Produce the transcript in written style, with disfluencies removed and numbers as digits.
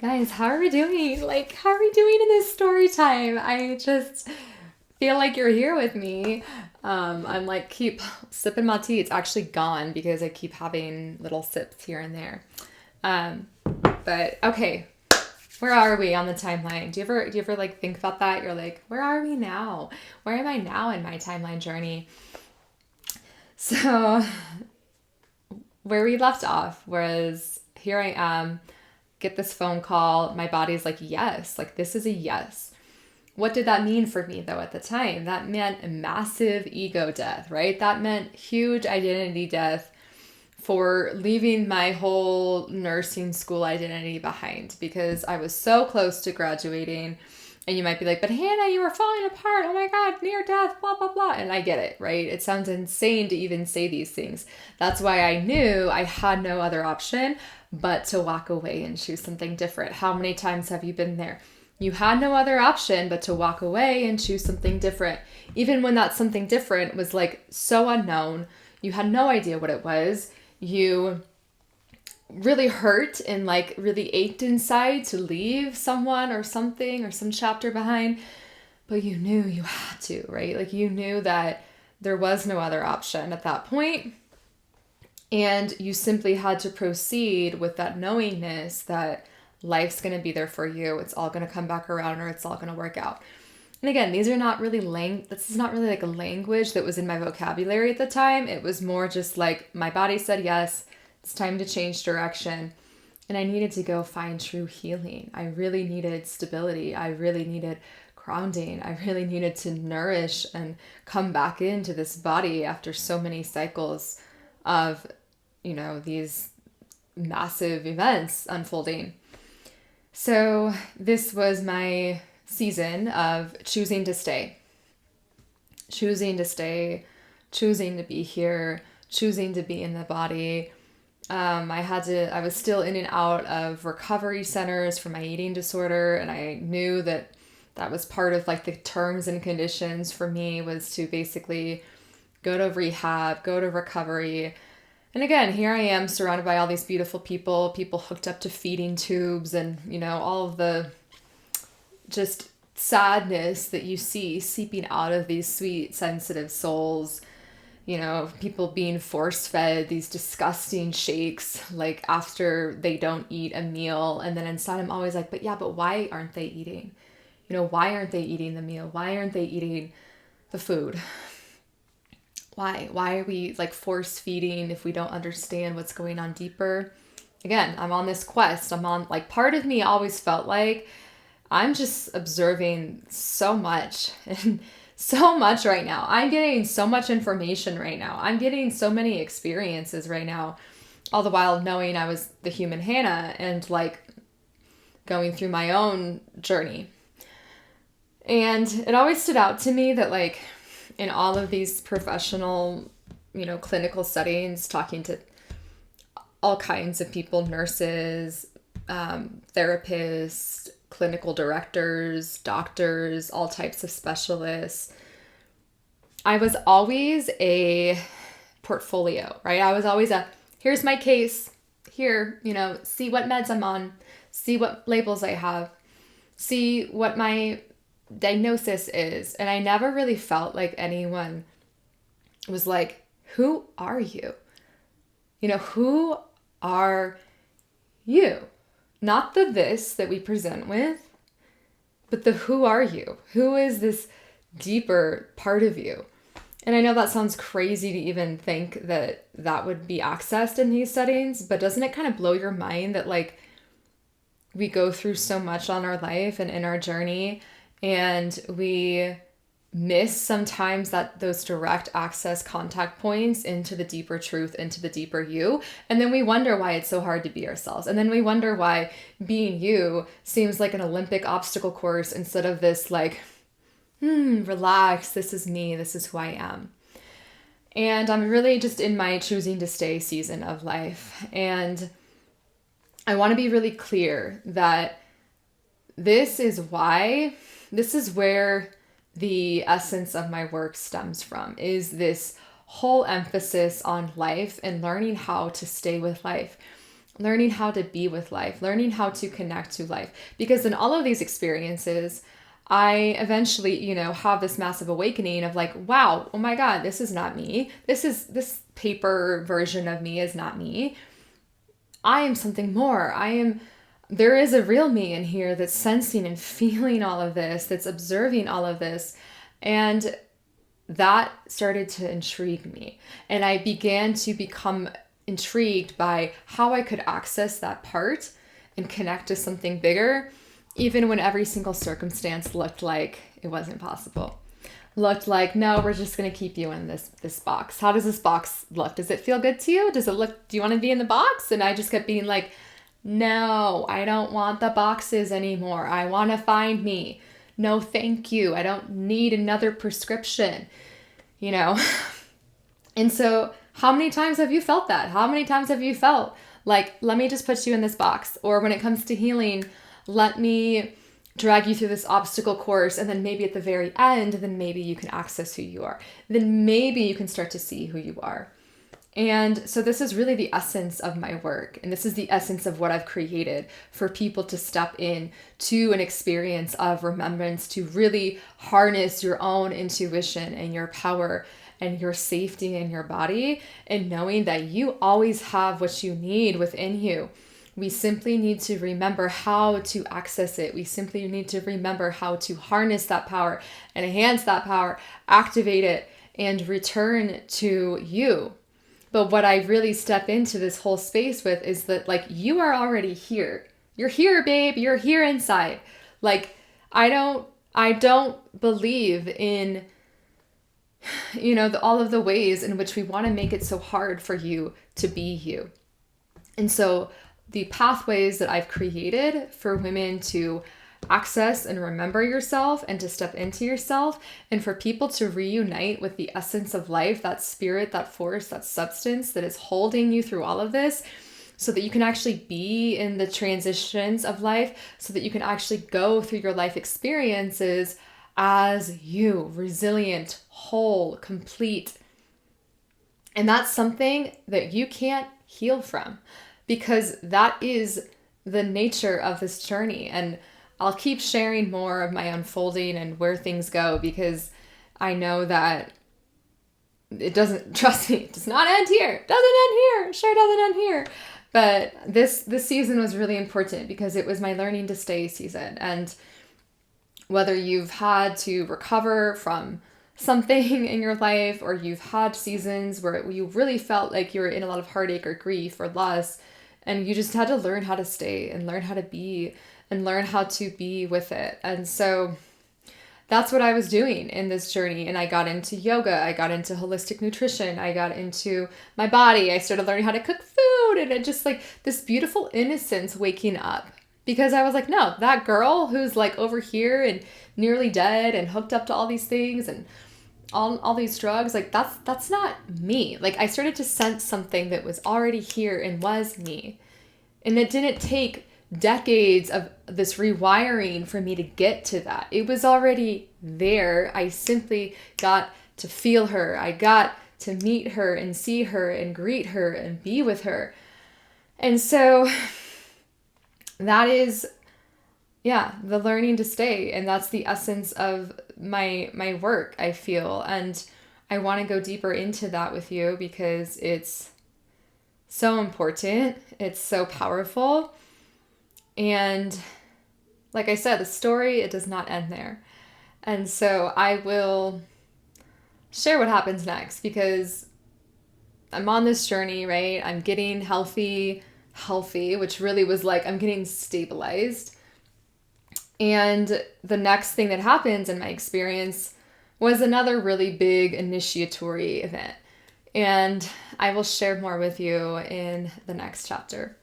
Guys, how are we doing? Like, how are we doing in this story time? I just feel like you're here with me. I'm like, keep sipping my tea. It's actually gone because I keep having little sips here and there. Um, but okay, where are we on the timeline? Do you ever like think about that? You're like, where are we now? Where am I now in my timeline journey? So, where we left off was here I am, get this phone call. My body's like, yes, like this is a yes. What did that mean for me though at the time? That meant a massive ego death, right? That meant huge identity death for leaving my whole nursing school identity behind because I was so close to graduating. And you might be like, but Hannah, you were falling apart. Oh my God, near death, blah, blah, blah. And I get it, right? It sounds insane to even say these things. That's why I knew I had no other option but to walk away and choose something different. How many times have you been there? You had no other option but to walk away and choose something different. Even when that something different was like so unknown, you had no idea what it was. You really hurt and like really ached inside to leave someone or something or some chapter behind, but you knew you had to, right? Like you knew that there was no other option at that point, and you simply had to proceed with that knowingness that life's going to be there for you. It's all going to come back around, or it's all going to work out. And again, these are not really this is not really like a language that was in my vocabulary at the time. It was more just like my body said yes, it's time to change direction. And I needed to go find true healing. I really needed stability. I really needed grounding. I really needed to nourish and come back into this body after so many cycles of, these massive events unfolding. So this was my season of choosing to stay, choosing to be here, choosing to be in the body. I was still in and out of recovery centers for my eating disorder, and I knew that that was part of like the terms and conditions for me was to basically go to rehab, go to recovery. And again, here I am surrounded by all these beautiful people hooked up to feeding tubes and, all of the just sadness that you see seeping out of these sweet, sensitive souls. People being force fed these disgusting shakes, like after they don't eat a meal. And then inside, I'm always like, but why aren't they eating? Why aren't they eating the meal? Why aren't they eating the food? Why? Why are we like force feeding if we don't understand what's going on deeper? Again, I'm on this quest. Part of me always felt like I'm just observing so much and so much right now. I'm getting so much information right now. I'm getting so many experiences right now, all the while knowing I was the human Hannah and like going through my own journey. And it always stood out to me that like in all of these professional, clinical settings, talking to all kinds of people, nurses, therapists, clinical directors, doctors, all types of specialists. I was always a portfolio, right? I was always here's my case, here, see what meds I'm on, see what labels I have, see what my diagnosis is. And I never really felt like anyone was like, who are you? Who are you? Not the this that we present with, but the who are you? Who is this deeper part of you? And I know that sounds crazy to even think that that would be accessed in these settings, but doesn't it kind of blow your mind that like we go through so much on our life and in our journey, and we miss sometimes that those direct access contact points into the deeper truth, into the deeper you. And then we wonder why it's so hard to be ourselves. And then we wonder why being you seems like an Olympic obstacle course instead of this like, relax, this is me, this is who I am. And I'm really just in my choosing to stay season of life. And I want to be really clear that this is where the essence of my work stems from, is this whole emphasis on life and learning how to stay with life. learning how to be with life, learning how to connect to life. Because in all of these experiences, I eventually, have this massive awakening of like, wow, oh my God, this is not me. This paper version of me is not me. I am something more. There is a real me in here that's sensing and feeling all of this, that's observing all of this. And that started to intrigue me. And I began to become intrigued by how I could access that part and connect to something bigger, even when every single circumstance looked like it wasn't possible. Looked like, no, we're just going to keep you in this box. How does this box look? Does it feel good to you? Do you want to be in the box? And I just kept being like, no, I don't want the boxes anymore. I want to find me. No, thank you. I don't need another prescription, And so how many times have you felt that? How many times have you felt like, let me just put you in this box? Or when it comes to healing, let me drag you through this obstacle course, and then maybe at the very end, then maybe you can access who you are. Then maybe you can start to see who you are. And so this is really the essence of my work. And this is the essence of what I've created for people to step in to an experience of remembrance, to really harness your own intuition and your power and your safety in your body, and knowing that you always have what you need within you. We simply need to remember how to access it. We simply need to remember how to harness that power, enhance that power, activate it, and return to you. But what I really step into this whole space with is that, like, you are already here. You're here, babe. You're here inside. Like, I don't believe in, all of the ways in which we want to make it so hard for you to be you. And so the pathways that I've created for women to access and remember yourself and to step into yourself, and for people to reunite with the essence of life, that spirit, that force, that substance that is holding you through all of this, so that you can actually be in the transitions of life, so that you can actually go through your life experiences as you, resilient, whole, complete. And that's something that you can't heal from, because that is the nature of this journey. And I'll keep sharing more of my unfolding and where things go, because I know that it doesn't, trust me, it does not end here. It doesn't end here. Sure doesn't end here. But this season was really important because it was my learning to stay season. And whether you've had to recover from something in your life, or you've had seasons where you really felt like you were in a lot of heartache or grief or loss, and you just had to learn how to stay and learn how to be and learn how to be with it. And so that's what I was doing in this journey. And I got into yoga. I got into holistic nutrition. I got into my body. I started learning how to cook food, and it just like this beautiful innocence waking up. Because I was like, no, that girl who's like over here and nearly dead and hooked up to all these things and all these drugs, like that's not me. Like, I started to sense something that was already here and was me. And it didn't take decades of this rewiring for me to get to that. It was already there. I simply got to feel her. I got to meet her and see her and greet her and be with her. And so that is, the learning to stay. And that's the essence of my work, I feel. And I want to go deeper into that with you because it's so important. It's so powerful. And like I said, the story, it does not end there. And so I will share what happens next, because I'm on this journey, right? I'm getting healthy, which really was like, I'm getting stabilized. And the next thing that happens in my experience was another really big initiatory event. And I will share more with you in the next chapter.